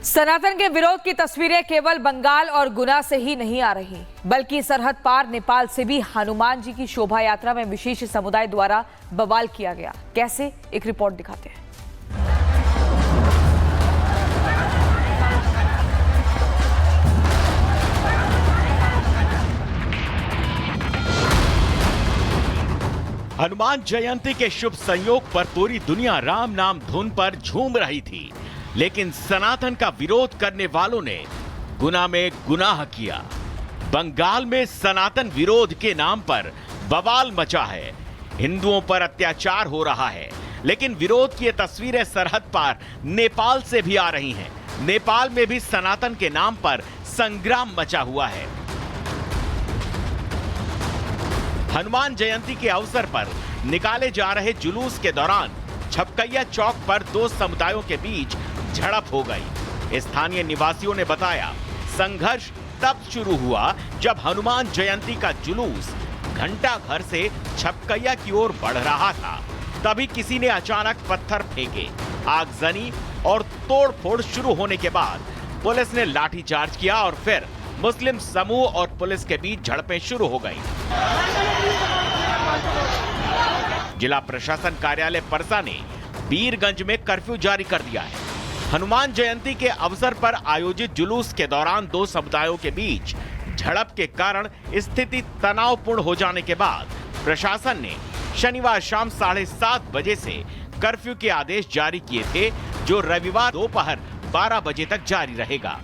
सनातन के विरोध की तस्वीरें केवल बंगाल और गुना से ही नहीं आ रही, बल्कि सरहद पार नेपाल से भी हनुमान जी की शोभा यात्रा में विशेष समुदाय द्वारा बवाल किया गया। कैसे, एक रिपोर्ट दिखाते हैं। हनुमान जयंती के शुभ संयोग पर पूरी दुनिया राम नाम धुन पर झूम रही थी, लेकिन सनातन का विरोध करने वालों ने गुना में गुनाह किया। बंगाल में सनातन विरोध के नाम पर बवाल मचा है। हिंदुओं पर अत्याचार हो रहा है, लेकिन विरोध की ये तस्वीरें सरहद पार नेपाल से भी आ रही हैं। नेपाल में भी सनातन के नाम पर संग्राम मचा हुआ है। हनुमान जयंती के अवसर पर निकाले जा रहे जुलूस के दौरान छपकैया चौक पर दो समुदायों के बीच झड़प हो गई। स्थानीय निवासियों ने बताया, संघर्ष तब शुरू हुआ जब हनुमान जयंती का जुलूस घंटा घर से छपकैया की ओर बढ़ रहा था। तभी किसी ने अचानक पत्थर फेंके। आगजनी और तोड़फोड़ शुरू होने के बाद पुलिस ने लाठीचार्ज किया और फिर मुस्लिम समूह और पुलिस के बीच झड़पें शुरू हो गई। जिला प्रशासन कार्यालय परसा ने बीरगंज में कर्फ्यू जारी कर दिया है। हनुमान जयंती के अवसर पर आयोजित जुलूस के दौरान दो समुदायों के बीच झड़प के कारण स्थिति तनावपूर्ण हो जाने के बाद प्रशासन ने शनिवार शाम 7:30 बजे से कर्फ्यू के आदेश जारी किए थे, जो रविवार दोपहर 12 बजे तक जारी रहेगा।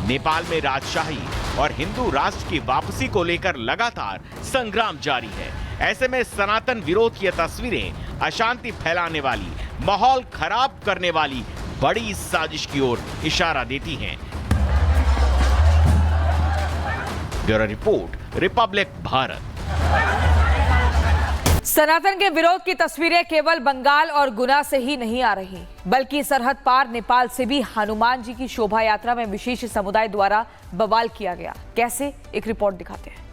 नेपाल में राजशाही और हिंदू राष्ट्र की वापसी को लेकर लगातार संग्राम जारी है। ऐसे में सनातन विरोध की तस्वीरें अशांति फैलाने वाली, माहौल खराब करने वाली बड़ी साजिश की ओर इशारा देती हैं। Bureau report, Republic Bharat. सनातन के विरोध की तस्वीरें केवल बंगाल और गुना से ही नहीं आ रही, बल्कि सरहद पार नेपाल से भी हनुमान जी की शोभा यात्रा में विशेष समुदाय द्वारा बवाल किया गया। कैसे, एक रिपोर्ट दिखाते हैं।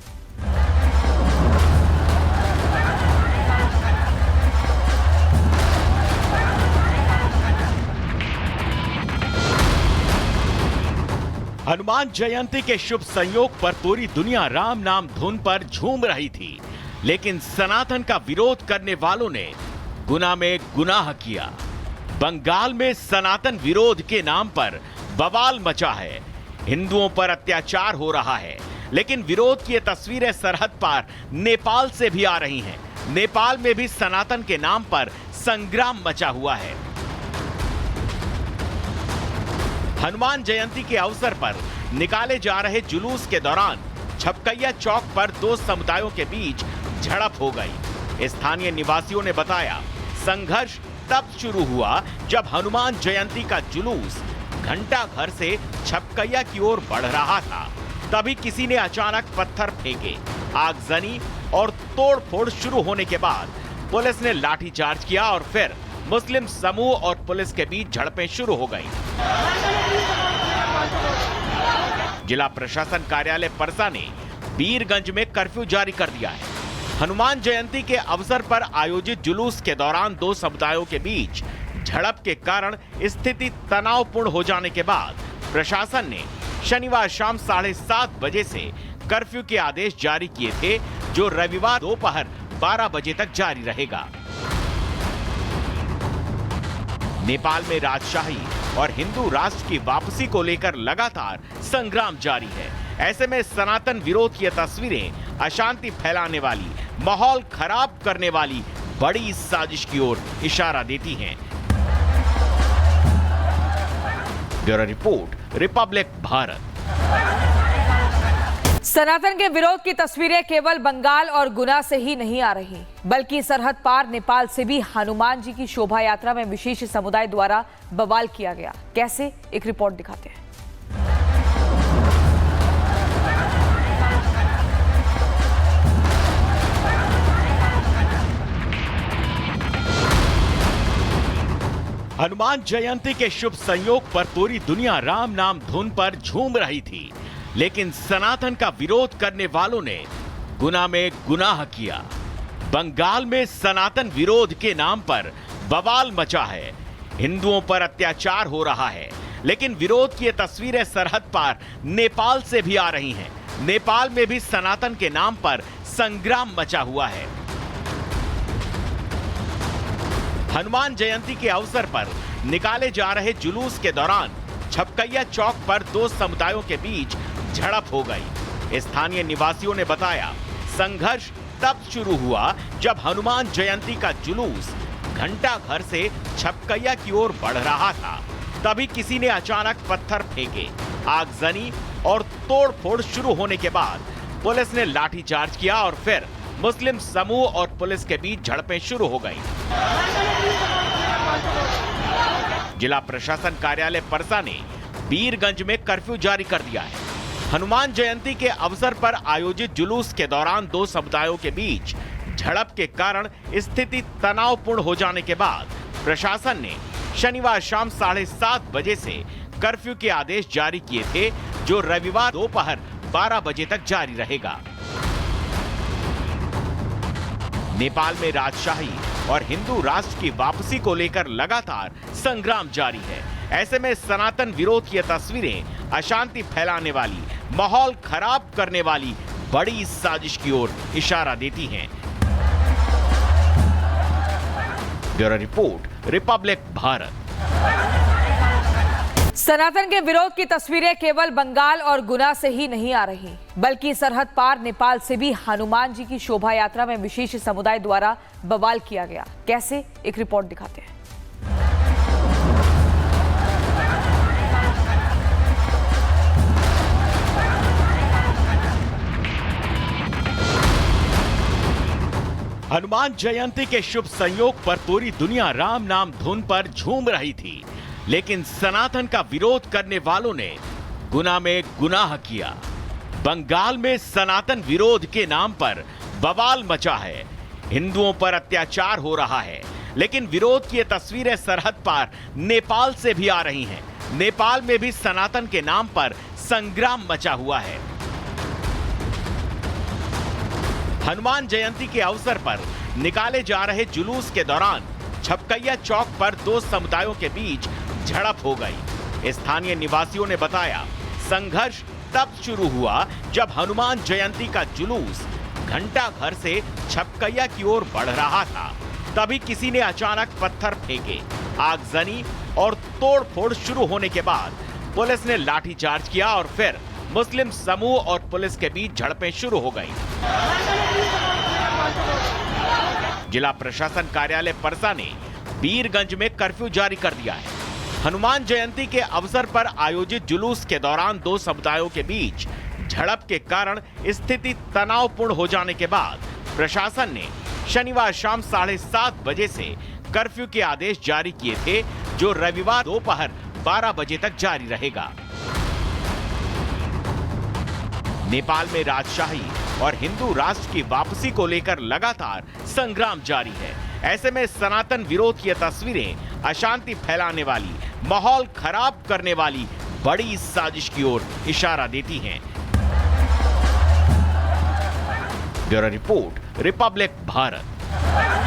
हनुमान जयंती के शुभ संयोग पर पूरी दुनिया राम नाम धुन पर झूम रही थी, लेकिन सनातन का विरोध करने वालों ने गुना में गुनाह किया। बंगाल में सनातन विरोध के नाम पर बवाल मचा है। हिंदुओं पर अत्याचार हो रहा है, लेकिन विरोध की ये तस्वीरें सरहद पार नेपाल से भी आ रही हैं। नेपाल में भी सनातन के नाम पर संग्राम मचा हुआ है। हनुमान जयंती के अवसर पर निकाले जा रहे जुलूस के दौरान छपकैया चौक पर दो समुदायों के बीच झड़प हो गई। स्थानीय निवासियों ने बताया, संघर्ष तब शुरू हुआ जब हनुमान जयंती का जुलूस घंटा घर से छपकैया की ओर बढ़ रहा था। तभी किसी ने अचानक पत्थर फेंके। आगजनी और तोड़फोड़ शुरू होने के बाद पुलिस ने लाठीचार्ज किया और फिर मुस्लिम समूह और पुलिस के बीच झड़पें शुरू हो गई। जिला प्रशासन कार्यालय परसा ने बीरगंज में कर्फ्यू जारी कर दिया है। हनुमान जयंती के अवसर पर आयोजित जुलूस के दौरान दो समुदायों के बीच झड़प के कारण स्थिति तनावपूर्ण हो जाने के बाद प्रशासन ने शनिवार शाम 7:30 बजे से कर्फ्यू के आदेश जारी किए थे, जो रविवार दोपहर 12 बजे तक जारी रहेगा। नेपाल में राजशाही और हिंदू राष्ट्र की वापसी को लेकर लगातार संग्राम जारी है। ऐसे में सनातन विरोध की तस्वीरें अशांति फैलाने वाली, माहौल खराब करने वाली बड़ी साजिश की ओर इशारा देती हैं। Bureau report, Republic Bharat. सनातन के विरोध की तस्वीरें केवल बंगाल और गुना से ही नहीं आ रही, बल्कि सरहद पार नेपाल से भी हनुमान जी की शोभा यात्रा में विशेष समुदाय द्वारा बवाल किया गया। कैसे, एक रिपोर्ट दिखाते हैं। हनुमान जयंती के शुभ संयोग पर पूरी दुनिया राम नाम धुन पर झूम रही थी, लेकिन सनातन का विरोध करने वालों ने गुना में गुनाह किया। बंगाल में सनातन विरोध के नाम पर बवाल मचा है। हिंदुओं पर अत्याचार हो रहा है, लेकिन विरोध की ये तस्वीरें सरहद पार नेपाल से भी आ रही हैं। नेपाल में भी सनातन के नाम पर संग्राम मचा हुआ है। हनुमान जयंती के अवसर पर निकाले जा रहे जुलूस के दौरान छपकैया चौक पर दो समुदायों के बीच झड़प हो गई। स्थानीय निवासियों ने बताया, संघर्ष तब शुरू हुआ जब हनुमान जयंती का जुलूस घंटा घर से छपकैया की ओर बढ़ रहा था। तभी किसी ने अचानक पत्थर फेंके, आगजनी और तोड़फोड़ शुरू होने के बाद पुलिस ने लाठीचार्ज किया और फिर मुस्लिम समूह और पुलिस के बीच झड़पें शुरू हो गईं। जिला प्रशासन कार्यालय परसा ने बीरगंज में कर्फ्यू जारी कर दिया है। हनुमान जयंती के अवसर पर आयोजित जुलूस के दौरान दो समुदायों के बीच झड़प के कारण स्थिति तनावपूर्ण हो जाने के बाद प्रशासन ने शनिवार शाम 7:30 बजे से कर्फ्यू के आदेश जारी किए थे, जो रविवार दोपहर 12 बजे तक जारी रहेगा। नेपाल में राजशाही और हिंदू राष्ट्र की वापसी को लेकर लगातार संग्राम जारी है। ऐसे में सनातन विरोध की तस्वीरें अशांति फैलाने वाली, माहौल खराब करने वाली बड़ी साजिश की ओर इशारा देती हैं। Bureau report, Republic Bharat. सनातन के विरोध की तस्वीरें केवल बंगाल और गुना से ही नहीं आ रही, बल्कि सरहद पार नेपाल से भी हनुमान जी की शोभा यात्रा में विशेष समुदाय द्वारा बवाल किया गया। कैसे, एक रिपोर्ट दिखाते हैं। हनुमान जयंती के शुभ संयोग पर पूरी दुनिया राम नाम धुन पर झूम रही थी, लेकिन सनातन का विरोध करने वालों ने गुना में गुनाह किया। बंगाल में सनातन विरोध के नाम पर बवाल मचा है। हिंदुओं पर अत्याचार हो रहा है, लेकिन विरोध की ये तस्वीरें सरहद पार नेपाल से भी आ रही हैं। नेपाल में भी सनातन के नाम पर संग्राम मचा हुआ है। हनुमान जयंती के अवसर पर निकाले जा रहे जुलूस के दौरान छपकैया चौक पर दो समुदायों के बीच झड़प हो गई। स्थानीय निवासियों ने बताया, संघर्ष तब शुरू हुआ जब हनुमान जयंती का जुलूस घंटा घर से छपकैया की ओर बढ़ रहा था। तभी किसी ने अचानक पत्थर फेंके, आगजनी और तोड़फोड़ शुरू होने के बाद पुलिस ने लाठीचार्ज किया और फिर मुस्लिम समूह और पुलिस के बीच झड़पें शुरू हो गईं। जिला प्रशासन कार्यालय परसा ने बीरगंज में कर्फ्यू जारी कर दिया है। हनुमान जयंती के अवसर पर आयोजित जुलूस के दौरान दो समुदायों के बीच झड़प के कारण स्थिति तनावपूर्ण हो जाने के बाद प्रशासन ने शनिवार शाम 7:30 बजे से कर्फ्यू के आदेश जारी किए थे, जो रविवार दोपहर 12 बजे तक जारी रहेगा। नेपाल में राजशाही और हिंदू राष्ट्र की वापसी को लेकर लगातार संग्राम जारी है। ऐसे में सनातन विरोध की तस्वीरें अशांति फैलाने वाली, माहौल खराब करने वाली बड़ी साजिश की ओर इशारा देती हैं। Bureau report, Republic Bharat.